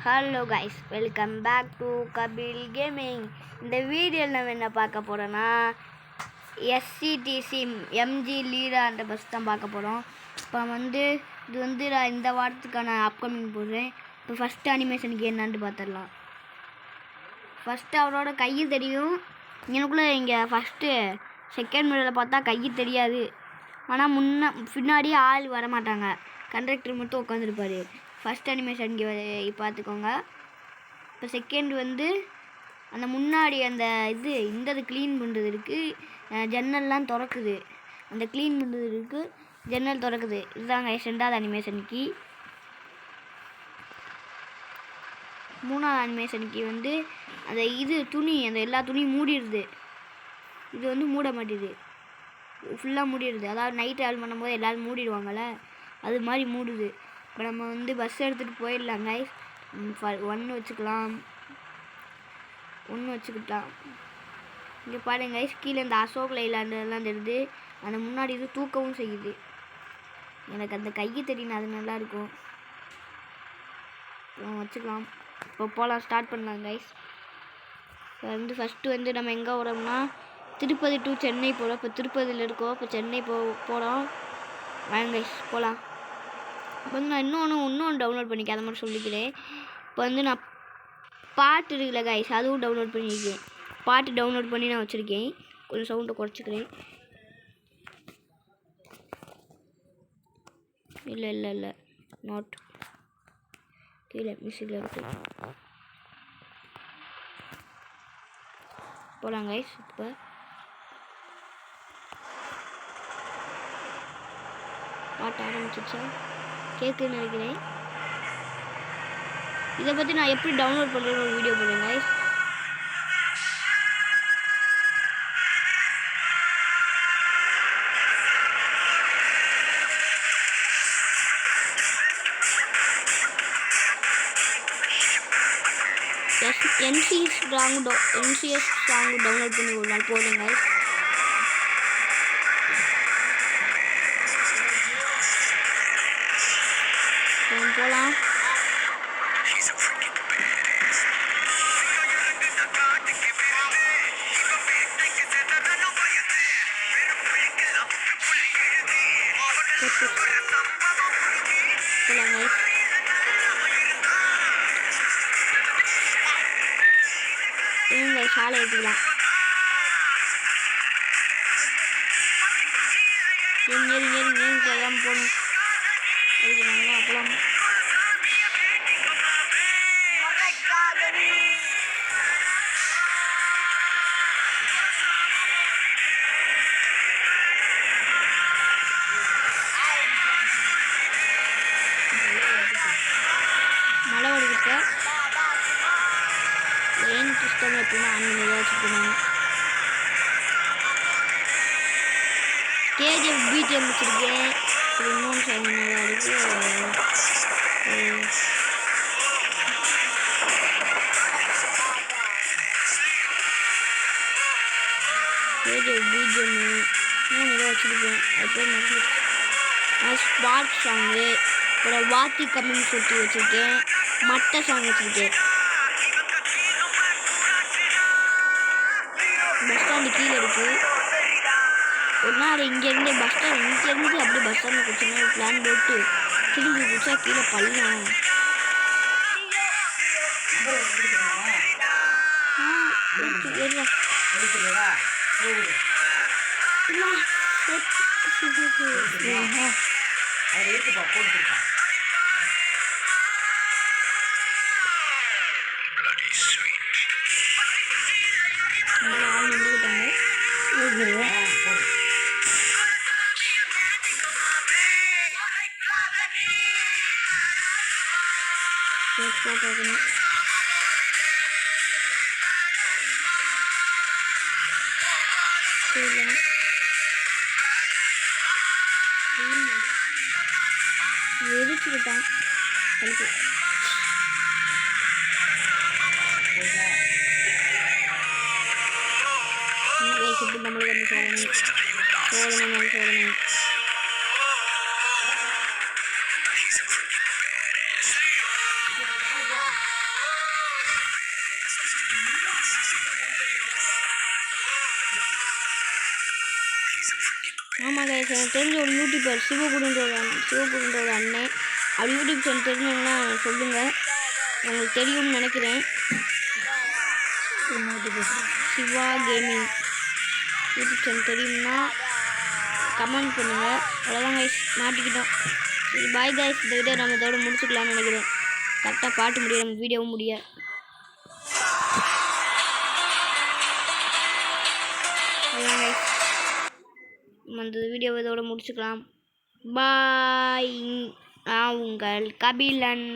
Hello guys, welcome back to Kapil gaming. இந்த வீடியோவில் நம்ம என்ன பார்க்க போகிறோன்னா எஸ்சிடிசி எம்ஜி லீடான்ற பஸ் தான் பார்க்க போகிறோம். இப்போ இது நான் இந்த வாரத்துக்கான அப்கமிங் போடுறேன். இப்போ ஃபஸ்ட்டு அனிமேஷனுக்கு என்னான்னு பார்த்துடலாம். ஃபஸ்ட்டு அவரோட கையை தெரியும். எனக்குள்ளே இங்கே ஃபஸ்ட்டு செகண்ட் மிடில் பார்த்தா கையை தெரியாது. ஆனால் பின்னாடி ஆள் வரமாட்டாங்க, கண்டக்டர் மட்டும் உட்காந்துருப்பார். ஃபஸ்ட் அனிமேஷன் இங்கே பார்த்துக்கோங்க. இப்போ செகண்ட் அந்த முன்னாடி அந்த இந்த க்ளீன் பண்ணுறது இருக்குது, ஜன்னல்லாம் திறக்குது. அந்த க்ளீன் பண்ணுறது இருக்குது, ஜன்னல் திறக்குது. இதுதாங்க ரெண்டாவது அனிமேஷனுக்கு. மூணாவது அனிமேஷனுக்கு அந்த துணி, அந்த எல்லா துணியும் மூடிடுது. இது மூட மாட்டேது, ஃபுல்லாக மூடிடுது. அதாவது நைட் ஆள் பண்ணும்போது எல்லோரும் மூடிடுவாங்கள்ல, அது மாதிரி மூடுது. இப்போ நம்ம பஸ் எடுத்துகிட்டு போயிடலாம் கைஸ். ஒன்று வச்சுக்கலாம். இங்கே பாருங்க கைஸ், கீழே இந்த அசோக் லைலாண்டெல்லாம் தெரியுது. அந்த முன்னாடி தூக்கவும் செய்யுது. எனக்கு அந்த கையை தெரியும், அது நல்லாயிருக்கும். வச்சுக்கலாம். இப்போ போகலாம், ஸ்டார்ட் பண்ணலாம் கைஸ். ஃபஸ்ட்டு நம்ம எங்கே வரோம்னா திருப்பதி டு சென்னை போகிறோம். இப்போ திருப்பதியில் இருக்கோம், இப்போ சென்னை போகிறோம். வாங்க கைஸ் போகலாம். இப்போ நான் இன்னொன்று டவுன்லோட் பண்ணிக்க, அதை மாதிரி சொல்லிக்கிறேன். இப்போ நான் பாட்டு இருக்குல்ல கைஸ், அதுவும் டவுன்லோட் பண்ணியிருக்கேன். பாட்டு டவுன்லோட் பண்ணி நான் வச்சுருக்கேன். கொஞ்சம் சவுண்டை குறைச்சிக்கிறேன். இல்லை நாட் கீழே மியூசிக்கில் இருக்கு. போகலாம் கைஸ். இப்போ பாட்டு ஆரம்பிச்சிச்சா கேட்குன்னு நினைக்கிறேன். இதை பற்றி நான் எப்படி டவுன்லோட் பண்ணுறேன்னு ஒரு வீடியோ போடுறேன் கைஸ். என்சிஎஸ் சாங் டவுன்லோட் பண்ணி ஒரு நாள் போடுறேன் கைஸ். போகலாம். சாலை எடுத்துக்கலாம். ஏறி போகணும். அதுக்கு அப்பலாம் மழை வருதுக்க ரெயின் சிஸ்டம் எப்படின்னா அந்த வச்சுக்கணும். கேஜிஎஃப் பிஜிஎம் வச்சுருக்கேன். இன்னொன்று நல்லா இருக்குது. கேஜிஎஃப் பிஜிஎம் 3 வச்சுருக்கேன். அதுக்கப்புறம் ஸ்பாட் சாங்கு, அப்புறம் வாத்தி கம்மிங் சுற்றி வச்சுருக்கேன். மட்டை சாங் வச்சுருக்கேன். பஸ் ஸ்டாண்டு கீழே இருக்குது. ஒரு நாள் இங்கேருந்து அப்படியே பஸ் ஸ்டாண்டில் குடிச்சோன்னா பிளான் போட்டு திரும்பி குடிச்சா கீழே பள்ளம். போகணும். எரிச்சுக்கிட்டான் கழுத்து. நம்மளுக்கு சோதனை ஆமாம் கைஸ், எனக்கு தெரிஞ்ச ஒரு யூடியூபர் சிவகுருன்ற ஒரு அண்ணன். அப்படி யூடியூப் சேனல் தெரிஞ்சவங்கன்னா சொல்லுங்கள், உங்களுக்கு தெரியும்னு நினைக்கிறேன். சிவா கேமிங் யூடியூப் சேனல் தெரியும்னா கமெண்ட் பண்ணுங்கள். அவ்வளோதான் கைஸ், மாட்டிக்கிட்டோம். சரி பாய் கைஸ், இந்த வீடியோ நம்ம இதோட முடிச்சுக்கலாம்னு நினைக்கிறேன். கரெக்டாக பாட்டு முடிய நம்ம வீடியோவும் முடிய. அவ்வளோதான் கைஸ், நம்ம இந்த வீடியோவை இதோட முடிச்சுக்கலாம். பாய். உங்கள் கபிலன்.